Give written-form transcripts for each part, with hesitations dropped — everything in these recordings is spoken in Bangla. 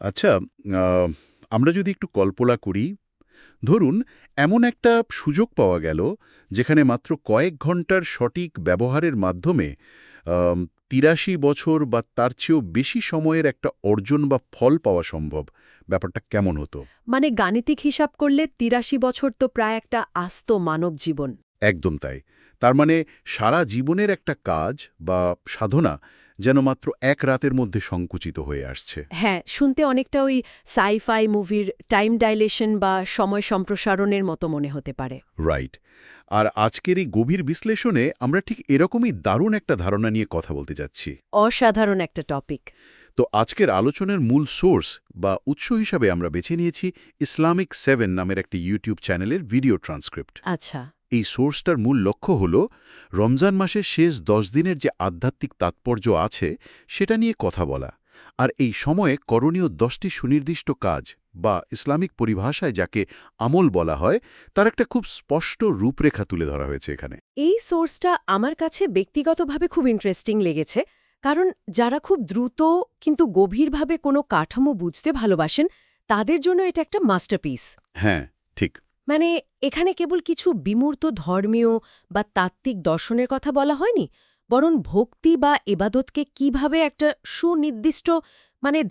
আচ্ছা, আ আমরা যদি একটু কল্পনা করি, ধরুন এমন একটা সুযোগ পাওয়া গেল, যেখানে মাত্র কয়েক ঘন্টার সঠিক ব্যবহারের মাধ্যমে আম ৮৩ বছর বা তার চেয়েও বেশি সময়ের একটা অর্জন বা ফল পাওয়া সম্ভব। ব্যাপারটা কেমন হতো? মানে গাণিতিক হিসাব করলে ৮৩ বছর তো প্রায় একটা আস্ত মানব জীবন। একদম তাই। তার মানে সারা জীবনের একটা কাজ বা সাধনা যেন মাত্র এক রাতের মধ্যে সংকুচিত হয়ে আসছে। হ্যাঁ, শুনতে অনেকটা ওই সাই-ফাই মুভির টাইম ডাইলেশন বা সময় সম্প্রসারণের মতো মনে হতে পারে। রাইট। আর আজকের এই গভীর বিশ্লেষণে আমরা ঠিক এরকমই দারুণ একটা ধারণা নিয়ে কথা বলতে যাচ্ছি। অসাধারণ একটা টপিক। তো আজকের আলোচনার মূল সোর্স বা উৎস হিসাবে আমরা বেছে নিয়েছি ইসলামিক 7 নামের একটা ইউটিউব চ্যানেলের ভিডিও ট্রান্সক্রিপ্ট। আচ্ছা। এই সোর্সটার মূল লক্ষ্য হল রমজান মাসের শেষ 10 দিনের যে আধ্যাত্মিক তাৎপর্য আছে সেটা নিয়ে কথা বলা, আর এই সময়ে করণীয় 10টি সুনির্দিষ্ট কাজ বা ইসলামিক পরিভাষায় যাকে আমল বলা হয়, তার একটা খুব স্পষ্ট রূপরেখা তুলে ধরা হয়েছে এখানে। এই সোর্সটা আমার কাছে ব্যক্তিগতভাবে খুব ইন্টারেস্টিং লেগেছে, কারণ যারা খুব দ্রুত কিন্তু গভীরভাবে কোনো কাঠামো বুঝতে ভালোবাসেন, তাদের জন্য এটা একটা মাস্টারপিস। হ্যাঁ, ঠিক। মানে এখানে কেবল কিছু বিমূর্ত ধর্মীয় বা তাত্ত্বিক দর্শনের কথা বলা হয়নি, বরং ভক্তি বা এবাদতকে কিভাবে একটা সুনির্দিষ্ট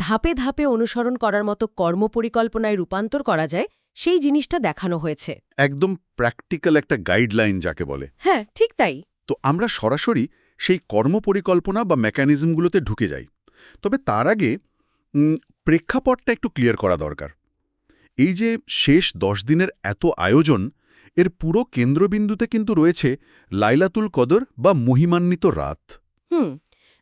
ধাপে ধাপে অনুসরণ করার মতো কর্মপরিকল্পনায় রূপান্তর করা যায়, সেই জিনিসটা দেখানো হয়েছে। একদম প্র্যাকটিক্যাল একটা গাইডলাইন যাকে বলে। হ্যাঁ, ঠিক তাই। তো আমরা সরাসরি সেই কর্মপরিকল্পনা বা মেকানিজমগুলোতে ঢুকে যাই। তবে তার আগে প্রেক্ষাপটটা একটু ক্লিয়ার করা দরকার। এই যে শেষ 10 দিনের এত আয়োজন, এর পুরো কেন্দ্রবিন্দুতে কিন্তু রয়েছে লাইলাতুল কদর বা মহিমান্বিত রাত। হুম,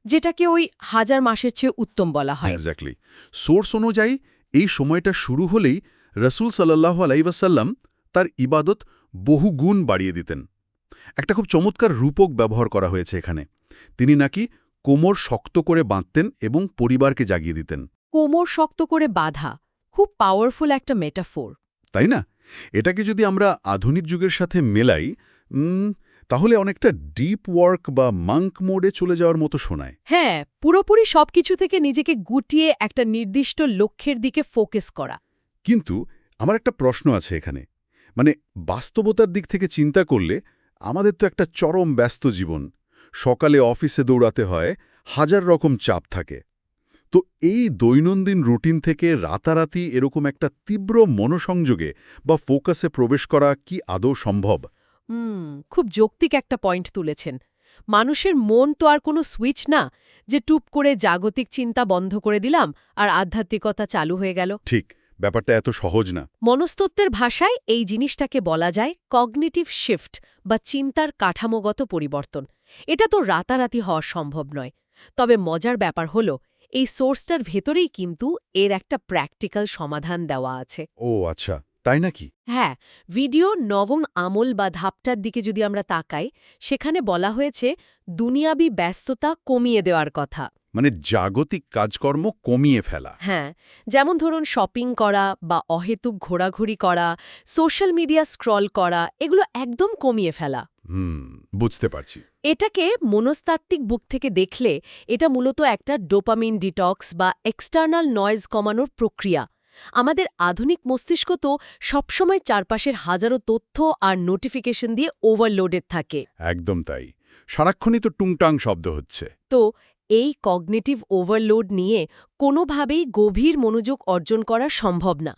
যেটাকে ওই হাজার মাসের চেয়ে উত্তম বলা হয়। এক্স্যাক্টলি। সোর্স অনুযায়ী এই সময়টা শুরু হলেই রসুল সাল্লাল্লাহু আলাইহি ওয়াসাল্লাম তার ইবাদত বহুগুণ বাড়িয়ে দিতেন। একটা খুব চমৎকার রূপক ব্যবহার করা হয়েছে এখানে। তিনি নাকি কোমর শক্ত করে বাঁধতেন এবং পরিবারকে জাগিয়ে দিতেন। কোমর শক্ত করে বাঁধা, খুব পাওয়ারফুল একটা মেটাফোর। তাই না? এটাকে যদি আমরা আধুনিক যুগের সাথে মেলাই, তাহলে অনেকটা ডিপ ওয়ার্ক বা মাঙ্ক মোডে চলে যাওয়ার মতো শোনায়। হ্যাঁ, পুরোপুরি সবকিছু থেকে নিজেকে গুটিয়ে একটা নির্দিষ্ট লক্ষ্যের দিকে ফোকাস করা। কিন্তু আমার একটা প্রশ্ন আছে এখানে। মানে বাস্তবতার দিক থেকে চিন্তা করলে আমাদের তো একটা চরম ব্যস্ত জীবন। সকালে অফিসে দৌড়াতে হয়, হাজার রকম চাপ থাকে। তো এই দৈনন্দিন রুটিন থেকে রাতারাতি এরকম একটা তীব্র মনোসংযোগে বা ফোকাসে প্রবেশ করা কি আদৌ সম্ভব? খুব যৌক্তিক একটা পয়েন্ট তুলেছেন। মানুষের মন তো আর কোনো সুইচ না, যে টুপ করে জাগতিক চিন্তা বন্ধ করে দিলাম আর আধ্যাত্মিকতা চালু হয়ে গেল। ঠিক, ব্যাপারটা এত সহজ না। মনস্তত্ত্বের ভাষায় এই জিনিসটাকে বলা যায় কগনিটিভ শিফট বা চিন্তার কাঠামোগত পরিবর্তন। এটা তো রাতারাতি হওয়া সম্ভব নয়। তবে মজার ব্যাপার হলো, এই সোর্সটার ভেতরেই কিন্তু এর একটা প্র্যাকটিক্যাল সমাধান দেওয়া আছে। ও আচ্ছা, তাই নাকি? হ্যাঁ, ভিডিও নবম আমল বা ধাপটার দিকে যদি আমরা তাকাই, সেখানে বলা হয়েছে দুনিয়াবি ব্যস্ততা কমিয়ে দেওয়ার কথা। মানে জাগতিক কাজকর্ম কমিয়ে ফেলা। হ্যাঁ, যেমন ধরুন শপিং করা বা অহেতুক ঘোরাঘুরি করা, সোশ্যাল মিডিয়া স্ক্রল করা, এগুলো একদম কমিয়ে ফেলা। হুম, বুঝতে পারছি। এটাকে মনস্তাত্ত্বিক বুক থেকে দেখলে এটা মূলত একটা ডোপামিন ডিটক্স বা এক্সটার্নাল নয়েজ কমানোর প্রক্রিয়া। আমাদের আধুনিক মস্তিষ্ক তো সবসময় চারপাশের হাজারো তথ্য আর নোটিফিকেশন দিয়ে ওভারলোডেড থাকে। একদম তাই। সারাক্ষণই তো টুংটাং শব্দ হচ্ছে। তো এই কগনিটিভ ওভারলোড নিয়ে কোনোভাবেই গভীর মনোযোগ অর্জন করা সম্ভব না।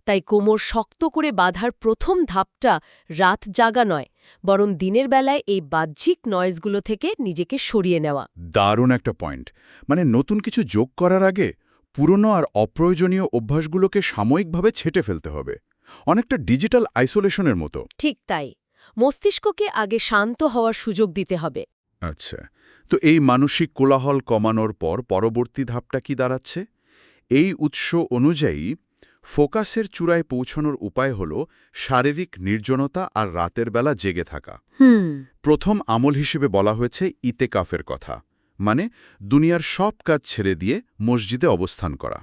তাই কোমর শক্ত করে বাঁধার প্রথম ধাপটা রাত জাগা নয়, বরং দিনের বেলায় এই বাহ্যিক নয়েজগুলো থেকে নিজেকে সরিয়ে নেওয়া। দারুণ একটা পয়েন্ট। মানে নতুন কিছু যোগ করার আগে পুরনো আর অপ্রয়োজনীয় অভ্যাসগুলোকে সাময়িকভাবে ছেঁটে ফেলতে হবে। অনেকটা ডিজিটাল আইসোলেশনের মতো। ঠিক তাই, মস্তিষ্ককে আগে শান্ত হওয়ার সুযোগ দিতে হবে। আচ্ছা, তো এই মানসিক কোলাহল কমানোর পর পরবর্তী ধাপটা কি দাঁড়াচ্ছে? এই উৎস অনুযায়ী ফোকাসের চূড়ায় পৌঁছানোর উপায় হল শারীরিক নির্জনতা আর রাতের বেলা জেগে থাকা। প্রথম আমল হিসেবে বলা হয়েছে ইতেকাফের কথা, মানে দুনিয়ার সব কাজ ছেড়ে দিয়ে মসজিদে অবস্থান করা।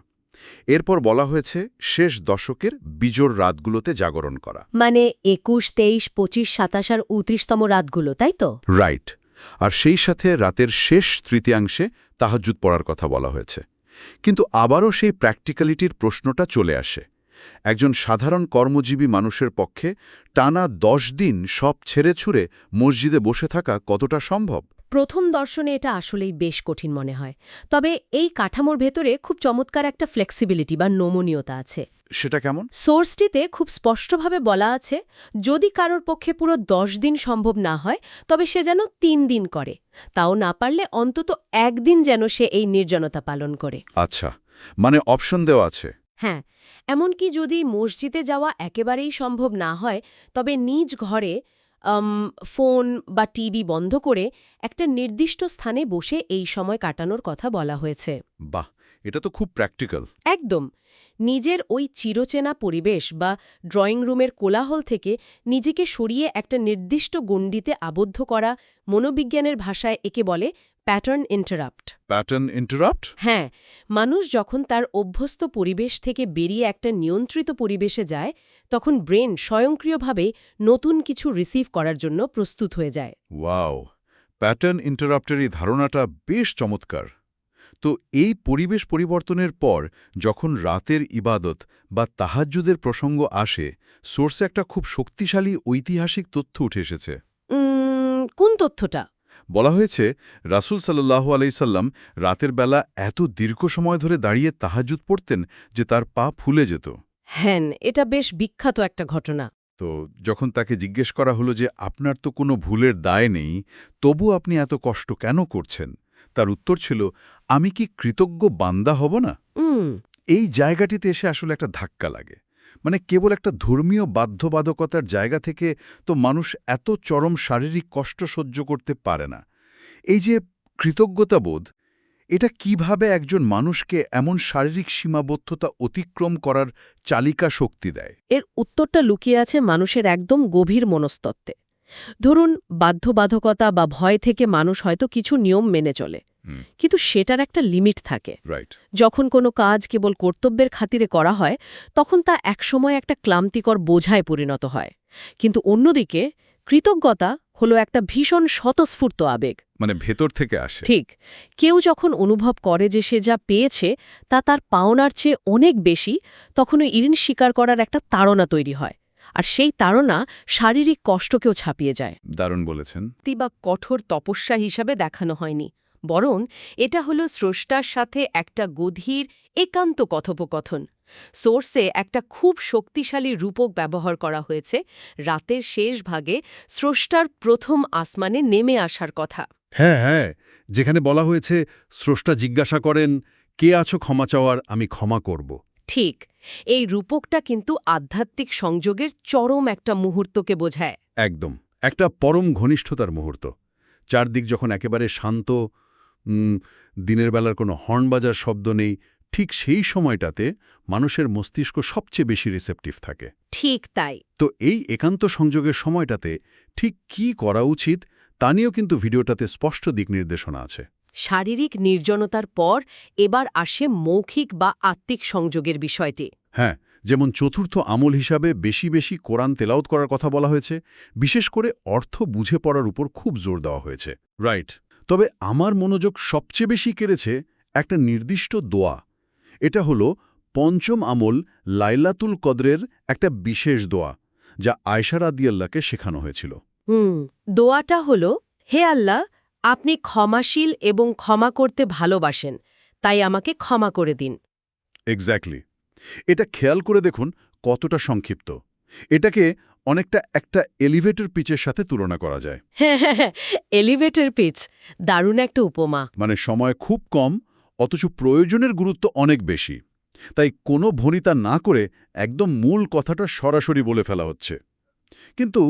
এরপর বলা হয়েছে শেষ দশকের বিজোড় রাতগুলোতে জাগরণ করা। মানে ২১, ২৩, ২৫, ২৭ আর ৩৯তম রাতগুলো, তাই তো? রাইট। আর সেই সাথে রাতের শেষ তৃতীয়াংশে তাহাজ্জুদ পড়ার কথা বলা হয়েছে। কিন্তু আবারও সেই প্র্যাকটিক্যালিটির প্রশ্নটা চলে আসে। একজন সাধারণ কর্মজীবী মানুষের পক্ষে টানা 10 দিন সব ছেড়ে ছুড়ে মসজিদে বসে থাকা কতটা সম্ভব? প্রথম দর্শনে এটা আসলেই বেশ কঠিন মনে হয়। তবে এই কাঠামোর ভেতরে খুব চমৎকার একটা ফ্লেক্সিবিলিটি বা নমনীয়তা আছে। সেটা কেমন? সোর্সটিতে খুব স্পষ্টভাবে বলা আছে, যদি কারোর পক্ষে পুরো 10 দিন সম্ভব না হয় তবে সে যেন 3 দিন করে, তাও না পারলে অন্তত 1 দিন যেন সে এই নির্জনতা পালন করে। আচ্ছা, মানে অপশন দেওয়া আছে। হ্যাঁ, এমনকি যদি মসজিদে যাওয়া একেবারেই সম্ভব না হয় তবে নিজ ঘরে ফোন বা টিভি বন্ধ করে একটা নির্দিষ্ট স্থানে বসে এই সময় কাটানোর কথা বলা হয়েছে। বাহ, এটা তো খুব প্র্যাকটিক্যাল। একদম। নিজের ওই চিরচেনা পরিবেশ বা ড্রয়িং রুমের কোলাহল থেকে নিজেকে সরিয়ে একটা নির্দিষ্ট গণ্ডিতে আবদ্ধ করা, মনোবিজ্ঞানের ভাষায় একে বলে প্যাটার্ন ইন্টারাপ্ট। Pattern interrupt? হ্যাঁ, মানুষ যখন তার অভ্যস্ত পরিবেশ থেকে বেরিয়ে একটা নিয়ন্ত্রিত পরিবেশে যায় তখন ব্রেন স্বয়ংক্রিয়ভাবে নতুন কিছু রিসিভ করার জন্য প্রস্তুত হয়ে যায়। ওয়াও, প্যাটার্ন ইন্টারাপ্টের এই ধারণাটা বেশ চমৎকার। তো এই পরিবেশ পরিবর্তনের পর যখন রাতের ইবাদত বা তাহাজ্জুদের প্রসঙ্গ আসে, সোর্সে একটা খুব শক্তিশালী ঐতিহাসিক তথ্য উঠে এসেছে। কোন তথ্যটা? বলা হয়েছে রাসূল সাল্লাল্লাহু আলাইহি সাল্লাম রাতের বেলা এত দীর্ঘ সময় ধরে দাঁড়িয়ে তাহাজ্জুদ পড়তেন যে তার পা ফুলে যেত। হ্যাঁ, এটা বেশ বিখ্যাত একটা ঘটনা। তো যখন তাকে জিজ্ঞেস করা হলো যে আপনার তো কোনো ভুলের দায় নেই, তবু আপনি এত কষ্ট কেন করছেন, তার উত্তর ছিল, আমি কি কৃতজ্ঞ বান্দা হব না? এই জায়গাটিতে এসে আসলে একটা ধাক্কা লাগে। মানে কেবল একটা ধর্মীয় বাধ্যবাধকতার জায়গা থেকে তো মানুষ এত চরম শারীরিক কষ্ট সহ্য করতে পারে না। এই যে কৃতজ্ঞতাবোধ, এটা কিভাবে একজন মানুষকে এমন শারীরিক সীমাবদ্ধতা অতিক্রম করার চালিকা শক্তি দেয়? এর উত্তরটা লুকিয়ে আছে মানুষের একদম গভীর মনস্তত্ত্বে। ধরুন, বাধ্যবাধকতা বা ভয় থেকে মানুষ হয়তো কিছু নিয়ম মেনে চলে, কিন্তু সেটার একটা লিমিট থাকে। রাইট। যখন কোনো কাজ কেবল কর্তব্যের খাতিরে করা হয় তখন তা একসময় একটা ক্লান্তিকর বোঝায় পরিণত হয়। কিন্তু অন্যদিকে কৃতজ্ঞতা হলো একটা ভীষণ স্বতঃস্ফূর্ত আবেগ। মানে ভেতর থেকে আসে। ঠিক, কেউ যখন অনুভব করে যে সে যা পেয়েছে তা তার পাওনার চেয়ে অনেক বেশি, তখন ওই ঋণ স্বীকার করার একটা তাড়না তৈরি হয়। আর সেই তাড়না শারীরিক কষ্টকেও ছাপিয়ে যায়। দারুণ বলেছেন। বা কঠোর তপস্যা হিসাবে দেখানো হয়নি, বরং এটা হলো স্রষ্টার সাথে একটা গভীর একান্ত কথোপকথন। সোর্সে একটা খুব শক্তিশালী রূপক ব্যবহার করা হয়েছে রাতের শেষ ভাগে স্রষ্টার প্রথম আসমানে নেমে আসার কথা। হ্যাঁ, যেখানে বলা হয়েছে স্রষ্টা জিজ্ঞাসা করেন, কে আছো ক্ষমা চাওয়ার, আমি ক্ষমা করব। ঠিক, এই রূপকটা কিন্তু আধ্যাত্মিক সংযোগের চরম একটা মুহূর্তকে বোঝায়। একদম, একটা পরম ঘনিষ্ঠতার মুহূর্ত। চারদিক যখন একেবারে শান্ত, দিনের বেলার কোনো হর্ন বাজার শব্দ নেই, ঠিক সেই সময়টাতে মানুষের মস্তিষ্ক সবচেয়ে বেশি রিসেপটিভ থাকে। ঠিক তাই। তো এই একান্ত সংযোগের সময়টাতে ঠিক কি করা উচিত তা নিয়েও কিন্তু ভিডিওটাতে স্পষ্ট দিক নির্দেশনা আছে। শারীরিক নির্জনতার পর এবার আসে মৌখিক বা আত্মিক সংযোগের বিষয়টি। হ্যাঁ, যেমন চতুর্থ আমল হিসাবে বেশি বেশি কোরআন তেলাওয়াত করার কথা বলা হয়েছে, বিশেষ করে অর্থ বুঝে পড়ার উপর খুব জোর দেওয়া হয়েছে। রাইট। তবে আমার মনোযোগ সবচেয়ে বেশি কেড়েছে একটা নির্দিষ্ট দোয়া। এটা হলো পঞ্চম আমল লাইলাতুল কদরের একটা বিশেষ দোয়া, যা আয়েশা রাদিয়াল্লাহকে শেখানো হয়েছিল। দোয়াটা হলো, হে আল্লাহ, আপনি ক্ষমাশীল এবং ক্ষমা করতে ভালোবাসেন, তাই আমাকে ক্ষমা করে দিন। এক্স্যাক্টলি। এটা খেয়াল করে দেখুন কতটা সংক্ষিপ্ত। এটাকে অনেকটা একটা এলিভেটর পিচের সাথে তুলনা করা যায়। হ্যাঁ, এলিভেটর পিচ, দারুণ একটা উপমা। মানে সময় খুব কম, অথচ প্রয়োজনের গুরুত্ব অনেক বেশি। তাই কোনো ভনিতা না করে একদম মূল কথাটা সরাসরি বলে ফেলা হচ্ছে। কিন্তু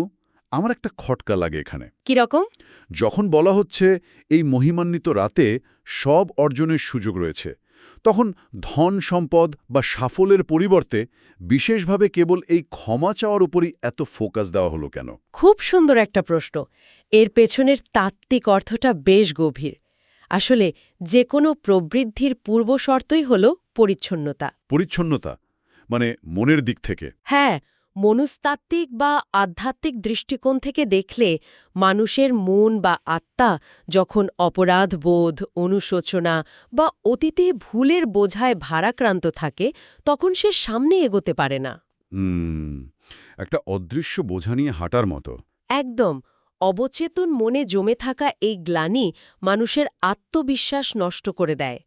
আমার একটা খটকা লাগে এখানে। কিরকম? যখন বলা হচ্ছে এই মহিমান্বিত রাতে সব অর্জনের সুযোগ রয়েছে, তখন ধন সম্পদ বা সাফল্যের পরিবর্তে বিশেষভাবে কেবল এই ক্ষমা চাওয়ার উপরই এত ফোকাস দেওয়া হলো কেন? খুব সুন্দর একটা প্রশ্ন। এর পেছনের তাত্ত্বিক অর্থটা বেশ গভীর। আসলে যে কোনো প্রবৃদ্ধির পূর্বশর্তই হল পরিচ্ছন্নতা। পরিচ্ছন্নতা মানে মনের দিক থেকে? হ্যাঁ, মনস্তাত্ত্বিক বা আধ্যাত্মিক দৃষ্টিকোণ থেকে দেখলে মানুষের মন বা আত্মা যখন অপরাধবোধ, অনুশোচনা বা অতীতে ভুলের বোঝায় ভারাক্রান্ত থাকে তখন সে সামনে এগোতে পারে না। একটা অদৃশ্য বোঝা নিয়ে হাঁটার মতো। একদম। অবচেতন মনে জমে থাকা এই গ্লানি মানুষের আত্মবিশ্বাস নষ্ট করে দেয়।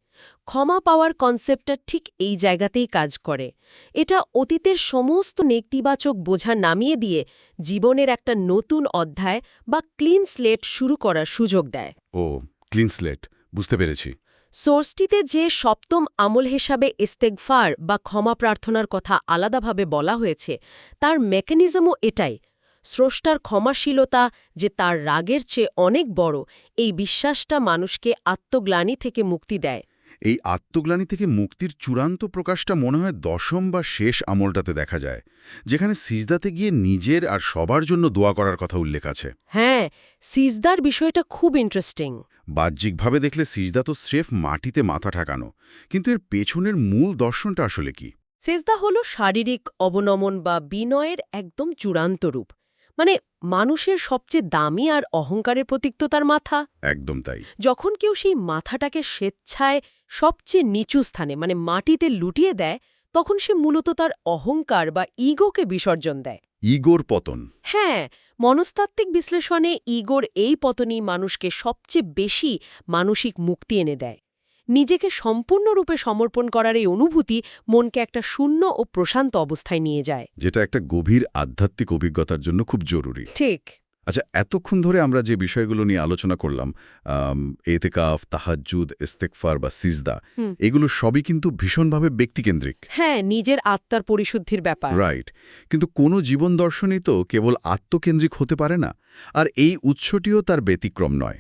ক্ষমা পাওয়ার কনসেপ্টটা ঠিক এই জায়গাতেই কাজ করে। এটা অতীতের সমস্ত নেতিবাচক বোঝা নামিয়ে দিয়ে জীবনের একটা নতুন অধ্যায় বা ক্লিন স্লেট শুরু করার সুযোগ দেয়। ও, ক্লিন স্লেট, বুঝতে পেরেছি। সোর্সটিতে যে সপ্তম আমল হিসাবে ইস্তেগফার বা ক্ষমা প্রার্থনার কথা আলাদাভাবে বলা হয়েছে তার মেকানিজমও এটাই। স্রষ্টার ক্ষমাশীলতা যে তার রাগের চেয়ে অনেক বড়, এই বিশ্বাসটা মানুষকে আত্মগ্লানি থেকে মুক্তি দেয়। এই আত্মগ্লানি থেকে মুক্তির চূড়ান্ত প্রকাশটা মনে হয় দশম বা শেষ আমলটাতে দেখা যায়, যেখানে সিজদাতে গিয়ে নিজের আর সবার জন্য দোয়া করার কথা উল্লেখ আছে। হ্যাঁ, সিজদার বিষয়টা খুব ইন্টারেস্টিং। বাহ্যিকভাবে দেখলে সিজদা তো স্রেফ মাটিতে মাথা ঠেকানো, কিন্তু এর পেছনের মূল দর্শনটা আসলে কি? সেজদা হল শারীরিক অবনমন বা বিনয়ের একদম চূড়ান্ত রূপ। মানে মানুষের সবচেয়ে দামি আর অহংকারের প্রতীক তো তার মাথা। একদম তাই। যখন কেউ সেই মাথাটাকে স্বেচ্ছায় সবচেয়ে নিচু স্থানে মানে মাটিতে লুটিয়ে দেয় তখন সে মূলত তার অহংকার বা ইগোকে বিসর্জন দেয়। ইগোর পতন। হ্যাঁ, মনস্তাত্ত্বিক বিশ্লেষণে ইগোর এই পতনই মানুষকে সবচেয়ে বেশি মানসিক মুক্তি এনে দেয়। নিজেকে সম্পূর্ণরূপে সমর্পণ করার এই অনুভূতি মনকে একটা শূন্য ও প্রশান্ত অবস্থায় নিয়ে যায়, যেটা একটা গভীর আধ্যাত্মিক অভিজ্ঞতার জন্য খুব জরুরি। ঠিক। আচ্ছা, এতক্ষণ ধরে আমরা যে বিষয়গুলো নিয়ে আলোচনা করলাম, এতেকাফ, তাহাজ্জুদ, ইস্তেগফার বা সিজদা, এগুলো সবই কিন্তু ভীষণভাবে ব্যক্তিকেন্দ্রিক। হ্যাঁ, নিজের আত্মার পরিশুদ্ধির ব্যাপার। রাইট। কিন্তু কোনো জীবন দর্শনই তো কেবল আত্মকেন্দ্রিক হতে পারে না, আর এই উৎসটিও তার ব্যতিক্রম নয়।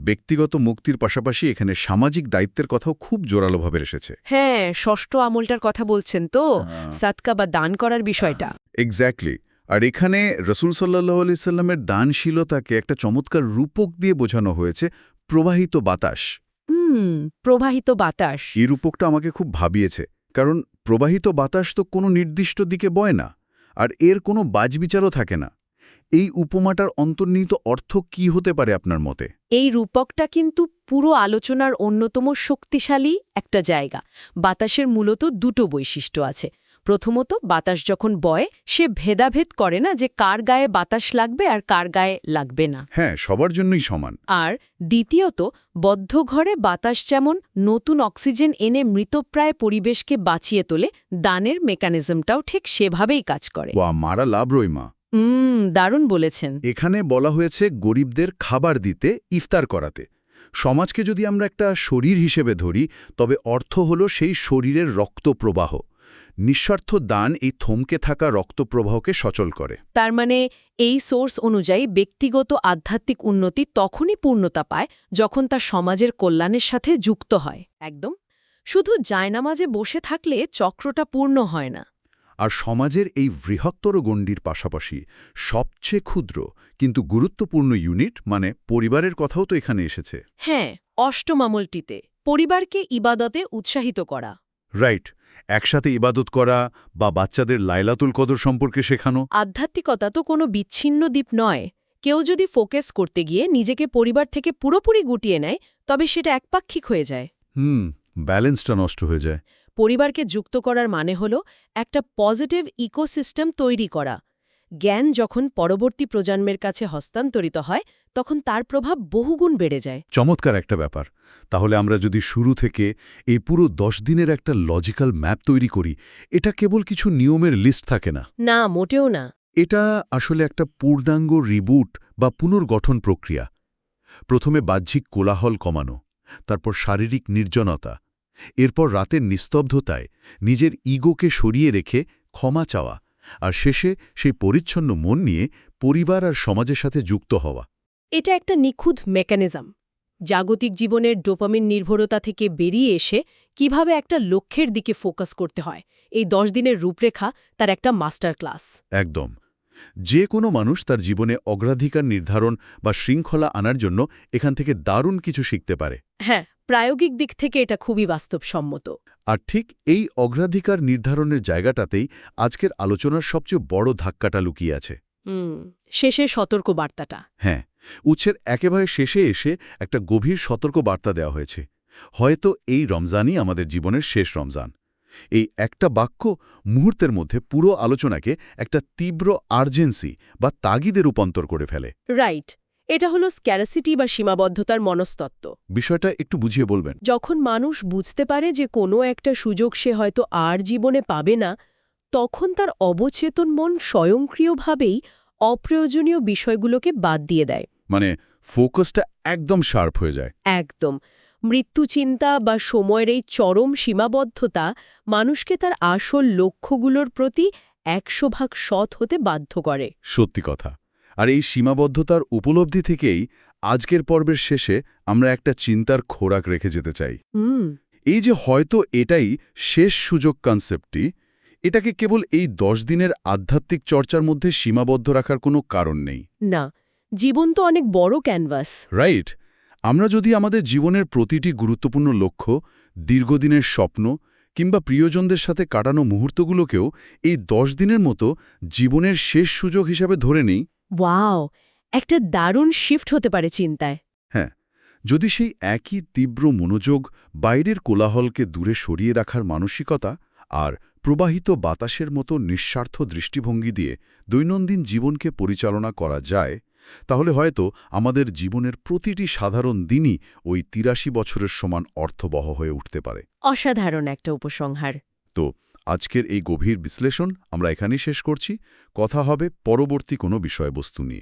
ব্যক্তিগত মুক্তির পাশাপাশি এখানে সামাজিক দায়িত্বের কথাও খুব জোরালোভাবে এসেছে। হ্যাঁ, ষষ্ঠ আমলটার কথা বলছেন তো, সাদকা বা দান করার বিষয়টা। এক্স্যাক্টলি। আর এখানে রসুল সাল্লাল্লাহু আলাইহি সাল্লামের দানশীলতাকে একটা চমৎকার রূপক দিয়ে বোঝানো হয়েছে, প্রবাহিত বাতাস। প্রবাহিত বাতাস। এই রূপকটা আমাকে খুব ভাবিয়েছে, কারণ প্রবাহিত বাতাস তো কোনো নির্দিষ্ট দিকে বয় না, আর এর কোনো বাজবিচারও থাকে না। এই উপমাটার অন্তর্নিহিত অর্থ কি হতে পারে আপনার মতে? এই রূপকটা কিন্তু পুরো আলোচনার অন্যতম শক্তিশালী একটা জায়গা। বাতাসের মূলত দুটো বৈশিষ্ট্য আছে। প্রথমত, বাতাস যখন বয় সে ভেদাভেদ করে না যে কার গায়ে বাতাস লাগবে আর কার গায়ে লাগবে না। হ্যাঁ, সবার জন্যই সমান। আর দ্বিতীয়ত, বদ্ধ ঘরে বাতাস যেমন নতুন অক্সিজেন এনে মৃতপ্রায় পরিবেশকে বাঁচিয়ে তোলে, দানের মেকানিজমটাও ঠিক সেভাবেই কাজ করে। ওয়া, মারা লাভ রইমা। দারুণ বলেছেন। এখানে বলা হয়েছে গরিবদের খাবার দিতে, ইফতার করাতে। সমাজকে যদি আমরা একটা শরীর হিসেবে ধরি, তবে অর্থ হল সেই শরীরের রক্তপ্রবাহ। নিঃস্বার্থ দান এই থমকে থাকা রক্তপ্রবাহকে সচল করে। তার মানে এই সোর্স অনুযায়ী ব্যক্তিগত আধ্যাত্মিক উন্নতি তখনই পূর্ণতা পায় যখন তা সমাজের কল্যাণের সাথে যুক্ত হয়। একদম। শুধু জায়নামাজে বসে থাকলে চক্রটা পূর্ণ হয় না। আর সমাজের এই বৃহত্তর গণ্ডির পাশাপাশি সবচেয়ে ক্ষুদ্র কিন্তু গুরুত্বপূর্ণ ইউনিট মানে পরিবারের কথাও তো এখানে এসেছে। হ্যাঁ, অষ্টম আমলটিতে পরিবারকে ইবাদতে উৎসাহিত করা। রাইট। একসাথে ইবাদত করা বা বাচ্চাদের লাইলাতুল কদর সম্পর্কে শেখানো। আধ্যাত্মিকতা তো কোনো বিচ্ছিন্ন দ্বীপ নয়। কেউ যদি ফোকাস করতে গিয়ে নিজেকে পরিবার থেকে পুরোপুরি গুটিয়ে নেয় তবে সেটা একপাক্ষিক হয়ে যায়। ব্যালেন্সটা নষ্ট হয়ে যায়। পরিবারকে যুক্ত করার মানে হল একটা পজিটিভ ইকোসিস্টেম তৈরি করা। জ্ঞান যখন পরবর্তী প্রজন্মের কাছে হস্তান্তরিত হয় তখন তার প্রভাব বহুগুণ বেড়ে যায়। চমৎকার একটা ব্যাপার। তাহলে আমরা যদি শুরু থেকে এই পুরো 10 দিনের একটা লজিক্যাল ম্যাপ তৈরি করি, এটা কেবল কিছু নিয়মের লিস্ট থাকে না। না, মোটেও না। এটা আসলে একটা পূর্ণাঙ্গ রিবুট বা পুনর্গঠন প্রক্রিয়া। প্রথমে বাহ্যিক কোলাহল কমানো, তারপর শারীরিক নির্জনতা, এরপর রাতের নিস্তব্ধতায় নিজের ইগোকে সরিয়ে রেখে ক্ষমা চাওয়া, আর শেষে সেই পরিচ্ছন্ন মন নিয়ে পরিবার আর সমাজের সাথে যুক্ত হওয়া। এটা একটা নিখুঁত মেকানিজম। জাগতিক জীবনের ডোপামিন নির্ভরতা থেকে বেরিয়ে এসে কিভাবে একটা লক্ষ্যের দিকে ফোকাস করতে হয়, এই 10 দিনের রূপরেখা তার একটা মাস্টার ক্লাস। একদম। যে কোনো মানুষ তার জীবনে অগ্রাধিকার নির্ধারণ বা শৃঙ্খলা আনার জন্য এখান থেকে দারুণ কিছু শিখতে পারে। হ্যাঁ, প্রায়োগিক দিক থেকে এটা খুবই বাস্তবসম্মত। আর ঠিক এই অগ্রাধিকার নির্ধারণের জায়গাটাতেই আজকের আলোচনার সবচেয়ে বড় ধাক্কাটা লুকিয়ে আছে। শেষে সতর্ক বার্তাটা। হ্যাঁ, উৎসের একেবারে শেষে এসে একটা গভীর সতর্ক বার্তা দেওয়া হয়েছে। হয়তো এই রমজানই আমাদের জীবনের শেষ রমজান। এই একটা বাক্য মুহূর্তের মধ্যে পুরো আলোচনাকে একটা তীব্র আর্জেন্সি বা তাগিদে রূপান্তর করে ফেলে। রাইট, এটা হলো স্ক্যারাসিটি বা সীমাবদ্ধতার মনস্তত্ত্ব। বিষয়টা একটু বুঝিয়ে বলবেন? যখন মানুষ বুঝতে পারে যে কোনো একটা সুযোগ সে হয়তো আর জীবনে পাবে না, তখন তার অবচেতন মন স্বয়ংক্রিয়ভাবেই অপ্রয়োজনীয় বিষয়গুলোকে বাদ দিয়ে দেয়। মানে ফোকাসটা একদম শার্প হয়ে যায়। একদম। মৃত্যুচিন্তা বা সময়ের এই চরম সীমাবদ্ধতা মানুষকে তার আসল লক্ষ্যগুলোর প্রতি 100% সৎ হতে বাধ্য করে। সত্যি কথা। আর এই সীমাবদ্ধতার উপলব্ধি থেকেই আজকের পর্বের শেষে আমরা একটা চিন্তার খোরাক রেখে যেতে চাই। এই যে হয়তো এটাই শেষ সুযোগ কনসেপ্টটি, এটাকে কেবল এই 10 দিনের আধ্যাত্মিক চর্চার মধ্যে সীমাবদ্ধ রাখার কোনো কারণ নেই। না, জীবন তো অনেক বড় ক্যানভাস। রাইট। আমরা যদি আমাদের জীবনের প্রতিটি গুরুত্বপূর্ণ লক্ষ্য, দীর্ঘদিনের স্বপ্ন কিংবা প্রিয়জনদের সাথে কাটানো মুহূর্তগুলোকেও এই 10 দিনের মতো জীবনের শেষ সুযোগ হিসাবে ধরে নিই। ওয়াও, একটা দারুণ শিফট হতে পারে চিন্তায়। হ্যাঁ, যদি সেই একই তীব্র মনোযোগ, বাইরের কোলাহলকে দূরে সরিয়ে রাখার মানসিকতা আর প্রবাহিত বাতাসের মতো নিঃস্বার্থ দৃষ্টিভঙ্গি দিয়ে দৈনন্দিন জীবনকে পরিচালনা করা যায়, তাহলে হয়তো আমাদের জীবনের প্রতিটি সাধারণ দিনই ওই ৮৩ বছরের সমান অর্থবহ হয়ে উঠতে পারে। অসাধারণ একটা উপসংহার। তো আজকের এই গভীর বিশ্লেষণ আমরা এখানেই শেষ করছি। কথা হবে পরবর্তী কোনো বিষয়বস্তু নিয়ে।